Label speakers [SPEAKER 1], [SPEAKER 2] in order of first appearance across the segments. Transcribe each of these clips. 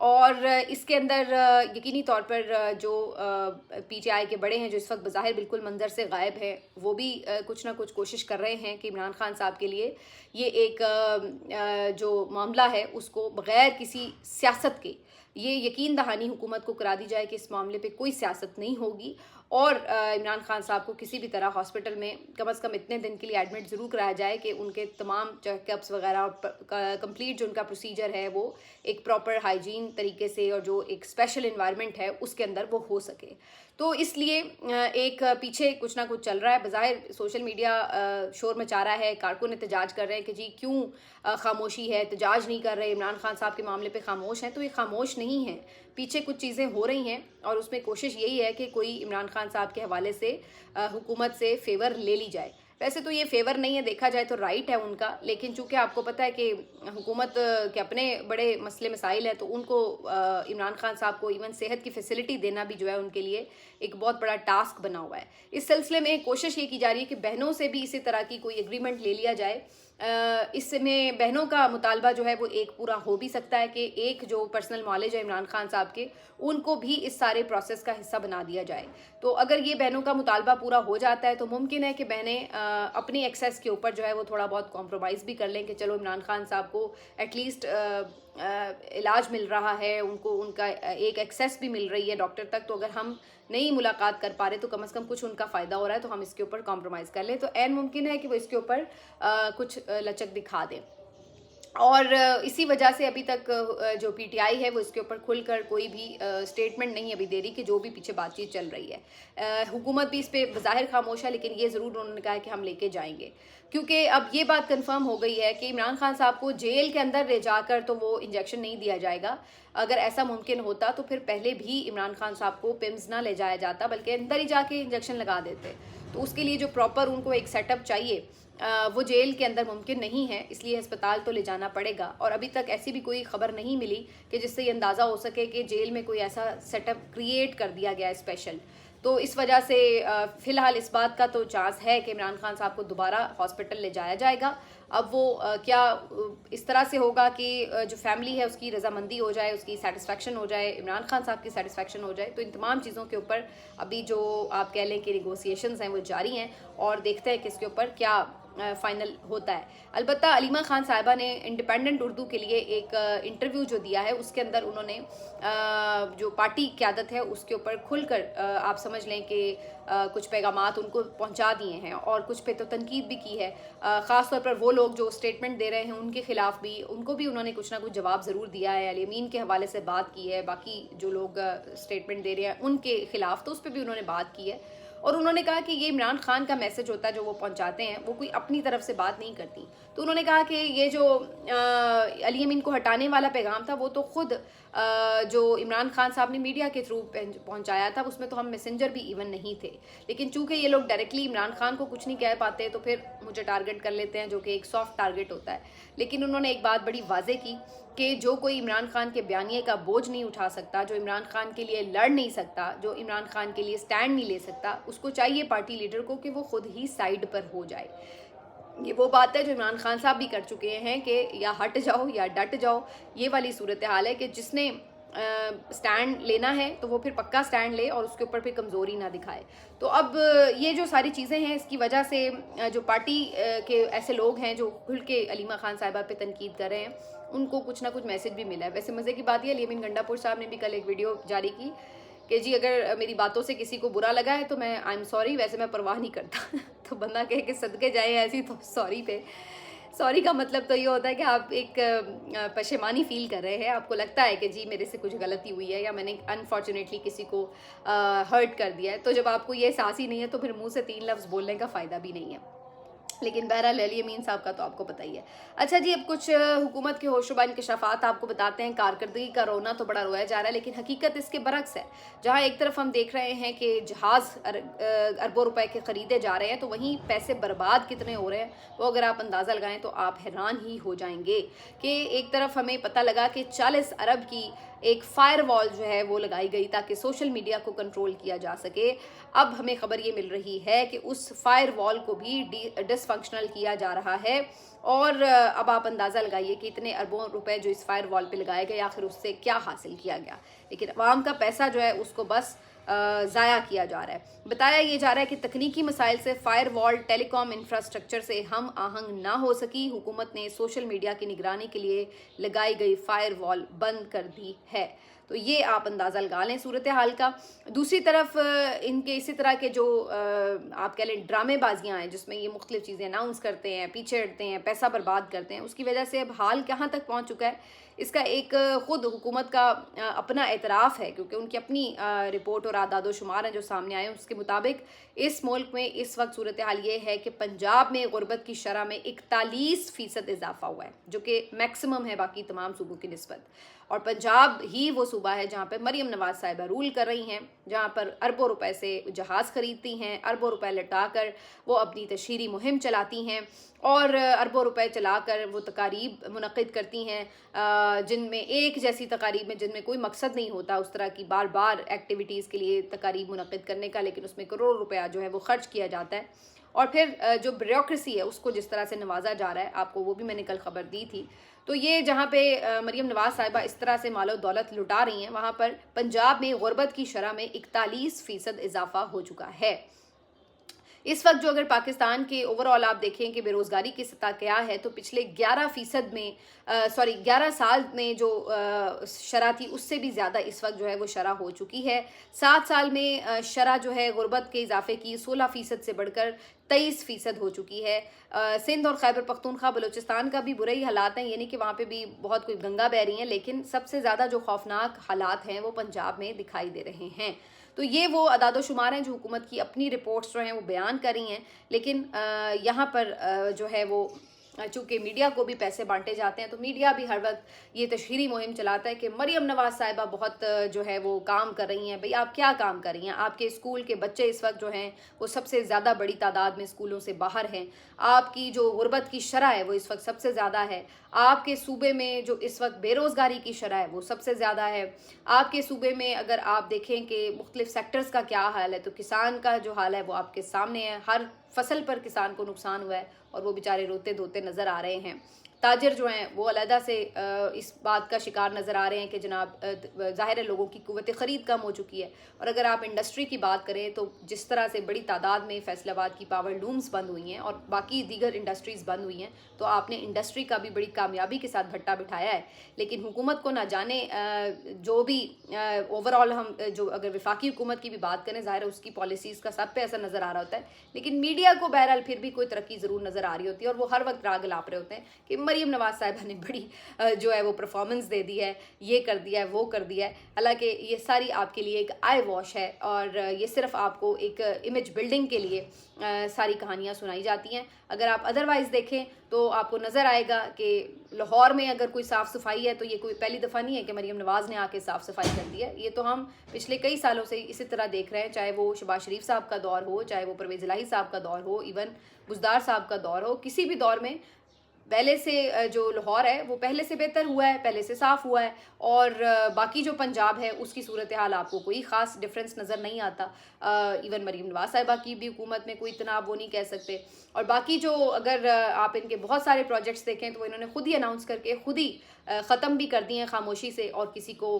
[SPEAKER 1] اور اس کے اندر یقینی طور پر جو پی ٹی آئی کے بڑے ہیں جو اس وقت بظاہر بالکل منظر سے غائب ہیں، وہ بھی کچھ نہ کچھ کوشش کر رہے ہیں کہ عمران خان صاحب کے لیے یہ ایک جو معاملہ ہے اس کو بغیر کسی سیاست کے یہ یقین دہانی حکومت کو کرا دی جائے کہ اس معاملے پہ کوئی سیاست نہیں ہوگی، اور عمران خان صاحب کو کسی بھی طرح ہاسپٹل میں کم از کم اتنے دن کے لیے ایڈمٹ ضرور کرایا جائے کہ ان کے تمام چیک اپس وغیرہ اور کمپلیٹ جو ان کا پروسیجر ہے وہ ایک پراپر ہائیجین طریقے سے اور جو ایک اسپیشل انوائرمنٹ ہے اس کے اندر وہ ہو سکے۔ تو اس لیے ایک پیچھے کچھ نہ کچھ چل رہا ہے، بظاہر سوشل میڈیا شور مچا رہا ہے، کارکن احتجاج کر رہے ہیں کہ جی کیوں خاموشی ہے، احتجاج نہیں کر رہے، عمران خان صاحب کے معاملے پہ خاموش ہیں، تو یہ خاموش نہیں ہیں، پیچھے کچھ چیزیں ہو رہی ہیں اور اس میں کوشش یہی ہے کہ کوئی عمران خان صاحب کے حوالے سے حکومت سے فیور لے لی جائے۔ ویسے تو یہ فیور نہیں ہے، دیکھا جائے تو رائٹ ہے ان کا، لیکن چونکہ آپ کو پتہ ہے کہ حکومت کے اپنے بڑے مسئلے مسائل ہیں تو ان کو عمران خان صاحب کو ایون صحت کی فیسلٹی دینا بھی جو ہے ان کے لیے ایک بہت بڑا ٹاسک بنا ہوا ہے۔ اس سلسلے میں کوشش یہ کی جا رہی ہے کہ بہنوں سے بھی اسی طرح کی کوئی ایگریمنٹ لے لیا جائے۔ اس میں بہنوں کا مطالبہ جو ہے وہ ایک پورا ہو بھی سکتا ہے کہ ایک جو پرسنل معالج ہے عمران خان صاحب کے ان کو بھی اس سارے پروسیس کا حصہ بنا دیا جائے۔ تو اگر یہ بہنوں کا مطالبہ پورا ہو جاتا ہے تو ممکن ہے کہ بہنیں اپنی ایکسیس کے اوپر جو ہے وہ تھوڑا بہت کمپرومائز بھی کر لیں کہ چلو عمران خان صاحب کو ایٹ لیسٹ علاج مل رہا ہے، ان کو ان کا ایک ایکسیس بھی مل رہی ہے ڈاکٹر تک، تو اگر ہم نہیں ملاقات کر پا رہے تو کم از کم کچھ ان کا فائدہ ہو رہا ہے تو ہم اس کے اوپر کمپرومائز کر لیں، تو عین ممکن ہے کہ وہ اس کے اوپر کچھ لچک دکھا دیں۔ اور اسی وجہ سے ابھی تک جو پی ٹی آئی ہے وہ اس کے اوپر کھل کر کوئی بھی سٹیٹمنٹ نہیں ابھی دے رہی کہ جو بھی پیچھے بات چیت چل رہی ہے۔ حکومت بھی اس پہ بظاہر خاموش ہے، لیکن یہ ضرور انہوں نے کہا ہے کہ ہم لے کے جائیں گے، کیونکہ اب یہ بات کنفرم ہو گئی ہے کہ عمران خان صاحب کو جیل کے اندر لے جا کر تو وہ انجیکشن نہیں دیا جائے گا۔ اگر ایسا ممکن ہوتا تو پھر پہلے بھی عمران خان صاحب کو پمز نہ لے جایا جاتا بلکہ اندر ہی جا کے انجیکشن لگا دیتے، تو اس کے لیے جو پراپر ان کو ایک سیٹ اپ چاہیے وہ جیل کے اندر ممکن نہیں ہے، اس لیے ہسپتال تو لے جانا پڑے گا، اور ابھی تک ایسی بھی کوئی خبر نہیں ملی کہ جس سے یہ اندازہ ہو سکے کہ جیل میں کوئی ایسا سیٹ اپ کریٹ کر دیا گیا ہے اسپیشل۔ تو اس وجہ سے فی الحال اس بات کا تو چانس ہے کہ عمران خان صاحب کو دوبارہ ہاسپٹل لے جایا جائے گا۔ اب وہ کیا اس طرح سے ہوگا کہ جو فیملی ہے اس کی رضامندی ہو جائے، اس کی سیٹسفیکشن ہو جائے، عمران خان صاحب کی سیٹسفیکشن ہو جائے، تو ان تمام چیزوں کے اوپر ابھی جو آپ کہہ لیں کہ نیگوسیشنز ہیں وہ جاری ہیں، اور دیکھتے ہیں کہ اس کے اوپر کیا فائنل ہوتا ہے۔ البتہ علیمہ خان صاحبہ نے انڈیپینڈنٹ اردو کے لیے ایک انٹرویو جو دیا ہے اس کے اندر انہوں نے جو پارٹی قیادت ہے اس کے اوپر کھل کر آپ سمجھ لیں کہ کچھ پیغامات ان کو پہنچا دیے ہیں، اور کچھ پہ تو تنقید بھی کی ہے، خاص طور پر وہ لوگ جو اسٹیٹمنٹ دے رہے ہیں ان کے خلاف بھی ان کو بھی انہوں نے کچھ نہ کچھ جواب ضرور دیا ہے، الیمین کے حوالے سے بات کی ہے، باقی جو لوگ اسٹیٹمنٹ دے رہے ہیں ان کے خلاف تو اس پہ بھی انہوں نے بات کی ہے، اور انہوں نے کہا کہ یہ عمران خان کا میسج ہوتا ہے جو وہ پہنچاتے ہیں، وہ کوئی اپنی طرف سے بات نہیں کرتی۔ تو انہوں نے کہا کہ یہ جو علی امین کو ہٹانے والا پیغام تھا وہ تو خود جو عمران خان صاحب نے میڈیا کے تھرو پہنچایا تھا، اس میں تو ہم میسنجر بھی ایون نہیں تھے، لیکن چونکہ یہ لوگ ڈائریکٹلی عمران خان کو کچھ نہیں کہہ پاتے تو پھر مجھے ٹارگٹ کر لیتے ہیں، جو کہ ایک سافٹ ٹارگٹ ہوتا ہے۔ لیکن انہوں نے ایک بات بڑی واضح کی کہ جو کوئی عمران خان کے بیانیے کا بوجھ نہیں اٹھا سکتا، جو عمران خان کے لیے لڑ نہیں سکتا، جو عمران خان کے لیے سٹینڈ نہیں لے سکتا، اس کو چاہیے پارٹی لیڈر کو کہ وہ خود ہی سائیڈ پر ہو جائے۔ یہ وہ بات ہے جو عمران خان صاحب بھی کر چکے ہیں کہ یا ہٹ جاؤ یا ڈٹ جاؤ، یہ والی صورتحال ہے کہ جس نے سٹینڈ لینا ہے تو وہ پھر پکا سٹینڈ لے اور اس کے اوپر پھر کمزوری نہ دکھائے۔ تو اب یہ جو ساری چیزیں ہیں اس کی وجہ سے جو پارٹی کے ایسے لوگ ہیں جو کھل کے علیمہ خان صاحبہ پہ تنقید کر رہے ہیں ان کو کچھ نہ کچھ میسج بھی ملا ہے۔ ویسے مزے کی بات یہ علی امین گنڈا پور صاحب نے بھی کل ایک ویڈیو جاری کی کہ جی اگر میری باتوں سے کسی کو برا لگا ہے تو میں آئی ایم سوری، ویسے میں پرواہ نہیں کرتا تو بندہ کہے کہ صدقے جائے ایسی تو سوری پہ، سوری کا مطلب تو یہ ہوتا ہے کہ آپ ایک پشیمانی فیل کر رہے ہیں، آپ کو لگتا ہے کہ جی میرے سے کچھ غلطی ہوئی ہے یا میں نے انفارچونیٹلی کسی کو ہرٹ کر دیا ہے، تو جب آپ کو یہ احساس ہی نہیں ہے تو پھر منہ سے 3 لفظ بولنے کا فائدہ بھی نہیں ہے۔ لیکن بہرحال علی امین صاحب کا تو آپ کو پتہ ہی ہے۔ اچھا جی، اب کچھ حکومت کے ہوشربا انکشافات آپ کو بتاتے ہیں۔ کارکردگی کا رونا تو بڑا رویا جا رہا ہے، لیکن حقیقت اس کے برعکس ہے۔ جہاں ایک طرف ہم دیکھ رہے ہیں کہ جہاز اربوں روپے کے خریدے جا رہے ہیں، تو وہیں پیسے برباد کتنے ہو رہے ہیں وہ اگر آپ اندازہ لگائیں تو آپ حیران ہی ہو جائیں گے کہ ایک طرف ہمیں پتہ لگا کہ 40 ارب کی ایک فائر وال جو ہے وہ لگائی گئی تاکہ سوشل میڈیا کو کنٹرول کیا جا سکے. اب ہمیں خبر یہ مل رہی ہے کہ اس فائر وال کو بھی ڈس فنکشنل کیا جا رہا ہے, اور اب آپ اندازہ لگائیے کہ اتنے اربوں روپے جو اس فائر وال پہ لگائے گئے آخر اس سے کیا حاصل کیا گیا. لیکن عوام کا پیسہ جو ہے اس کو بس ضائع کیا جا رہا ہے. بتایا یہ جا رہا ہے کہ تکنیکی مسائل سے فائر وال ٹیلی کام انفراسٹرکچر سے ہم آہنگ نہ ہو سکی. حکومت نے سوشل میڈیا کی نگرانی کے لیے لگائی گئی فائر وال بند کر دی ہے. تو یہ آپ اندازہ لگا لیں صورتحال کا. دوسری طرف ان کے اسی طرح کے جو آپ کہہ لیں ڈرامے بازیاں ہیں جس میں یہ مختلف چیزیں اناؤنس کرتے ہیں, پیچھے ہٹتے ہیں, پیسہ برباد کرتے ہیں, اس کی وجہ سے اب حال کہاں تک پہنچ چکا ہے اس کا ایک خود حکومت کا اپنا اعتراف ہے, کیونکہ ان کی اپنی رپورٹ اور اعداد و شمار ہیں جو سامنے آئے ہیں. اس کے مطابق اس ملک میں اس وقت صورتحال یہ ہے کہ پنجاب میں غربت کی شرح میں 41% اضافہ ہوا ہے, جو کہ میکسیمم ہے باقی تمام صوبوں کی نسبت. اور پنجاب ہی وہ صوبہ ہے جہاں پہ مریم نواز صاحبہ رول کر رہی ہیں, جہاں پر اربوں روپے سے جہاز خریدتی ہیں, اربوں روپے لٹا کر وہ اپنی تشہیری مہم چلاتی ہیں, اور اربوں روپے چلا کر وہ تقاریب منعقد کرتی ہیں جن میں ایک جیسی تقاریب میں جن میں کوئی مقصد نہیں ہوتا اس طرح کی بار بار ایکٹیویٹیز کے لیے تقاریب منعقد کرنے کا, لیکن اس میں کروڑ روپیہ جو ہے وہ خرچ کیا جاتا ہے. اور پھر جو بیوروکریسی ہے اس کو جس طرح سے نوازا جا رہا ہے, آپ کو وہ بھی میں نے کل خبر دی تھی. تو یہ جہاں پہ مریم نواز صاحبہ اس طرح سے مال و دولت لٹا رہی ہیں, وہاں پر پنجاب میں غربت کی شرح میں 41% اضافہ ہو چکا ہے. اس وقت جو اگر پاکستان کے اوورآل آپ دیکھیں کہ بے روزگاری کی سطح کیا ہے, تو پچھلے 11 سال میں جو شرح تھی اس سے بھی زیادہ اس وقت جو ہے وہ شرح ہو چکی ہے. 7 سال میں شرح جو ہے غربت کے اضافے کی 16% سے بڑھ کر 23% ہو چکی ہے. سندھ اور خیبر پختونخوا بلوچستان کا بھی برے ہی حالات ہیں, یعنی کہ وہاں پہ بھی بہت کوئی گنگا بہہ رہی ہیں, لیکن سب سے زیادہ جو خوفناک حالات ہیں وہ پنجاب میں دکھائی دے رہے ہیں. تو یہ وہ اعداد و شمار ہیں جو حکومت کی اپنی رپورٹس جو ہیں وہ بیان کر رہی ہیں. لیکن یہاں پر جو ہے وہ چونکہ میڈیا کو بھی پیسے بانٹے جاتے ہیں, تو میڈیا بھی ہر وقت یہ تشہیری مہم چلاتا ہے کہ مریم نواز صاحبہ بہت جو ہے وہ کام کر رہی ہیں. بھئی آپ کیا کام کر رہی ہیں؟ آپ کے اسکول کے بچے اس وقت جو ہیں وہ سب سے زیادہ بڑی تعداد میں اسکولوں سے باہر ہیں. آپ کی جو غربت کی شرح ہے وہ اس وقت سب سے زیادہ ہے. آپ کے صوبے میں جو اس وقت بے روزگاری کی شرح ہے وہ سب سے زیادہ ہے. آپ کے صوبے میں اگر آپ دیکھیں کہ مختلف سیکٹرز کا کیا حال ہے, تو کسان کا جو حال ہے وہ آپ کے سامنے ہے. ہر فصل پر کسان کو نقصان ہوا ہے اور وہ بیچارے روتے دھوتے نظر آ رہے ہیں. تاجر جو ہیں وہ علیحدہ سے اس بات کا شکار نظر آ رہے ہیں کہ جناب ظاہر ہے لوگوں کی قوت خرید کم ہو چکی ہے. اور اگر آپ انڈسٹری کی بات کریں تو جس طرح سے بڑی تعداد میں فیصل آباد کی پاور لومز بند ہوئی ہیں اور باقی دیگر انڈسٹریز بند ہوئی ہیں, تو آپ نے انڈسٹری کا بھی بڑی کامیابی کے ساتھ بھٹا بٹھایا ہے. لیکن حکومت کو نہ جانے جو بھی اوورآل ہم جو اگر وفاقی حکومت کی بھی بات کریں, ظاہر ہے اس کی پالیسیز کا سب پہ اثر نظر آ رہا ہوتا ہے, لیکن میڈیا کو بہرحال پھر بھی کوئی ترقی ضرور نظر آ رہی ہوتی ہے, اور وہ ہر وقت راگ لاپ رہے ہوتے ہیں کہ مریم نواز صاحبہ نے بڑی جو ہے وہ پرفارمنس دے دی ہے, یہ کر دیا ہے, وہ کر دیا ہے. حالانکہ یہ ساری آپ کے لیے ایک آئی واش ہے, اور یہ صرف آپ کو ایک امیج بلڈنگ کے لیے ساری کہانیاں سنائی جاتی ہیں. اگر آپ ادروائز دیکھیں تو آپ کو نظر آئے گا کہ لاہور میں اگر کوئی صاف صفائی ہے تو یہ کوئی پہلی دفعہ نہیں ہے کہ مریم نواز نے آ کے صاف صفائی کر دی ہے. یہ تو ہم پچھلے کئی سالوں سے اسی طرح دیکھ رہے ہیں, چاہے وہ شہباز شریف صاحب کا دور ہو, چاہے وہ پرویز الہی صاحب کا دور ہو, ایون بزدار صاحب کا دور ہو. کسی بھی دور میں پہلے سے جو لاہور ہے وہ پہلے سے بہتر ہوا ہے, پہلے سے صاف ہوا ہے, اور باقی جو پنجاب ہے اس کی صورتحال آپ کو کوئی خاص ڈفرینس نظر نہیں آتا. ایون مریم نواز صاحبہ کی بھی حکومت میں کوئی اتنا وہ نہیں کہہ سکتے. اور باقی جو اگر آپ ان کے بہت سارے پروجیکٹس دیکھیں تو انہوں نے خود ہی اناؤنس کر کے خود ہی ختم بھی کر دیے ہیں خاموشی سے, اور کسی کو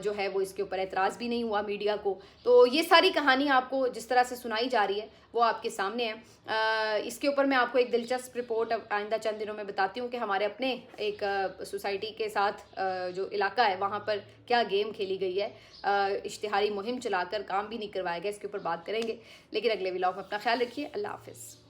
[SPEAKER 1] جو ہے وہ اس کے اوپر اعتراض بھی نہیں ہوا میڈیا کو. تو یہ ساری کہانی آپ کو جس طرح سے سنائی جا رہی ہے وہ آپ کے سامنے ہے. اس کے اوپر میں آپ کو ایک دلچسپ رپورٹ آئندہ چند دنوں میں بتاتی ہوں کہ ہمارے اپنے ایک سوسائٹی کے ساتھ جو علاقہ ہے وہاں پر کیا گیم کھیلی گئی ہے. اشتہاری مہم چلا کر کام بھی نہیں کروایا گیا, اس کے اوپر بات کریں گے. لیکن اگلے ولاگ میں اپنا خیال رکھیے. اللہ حافظ.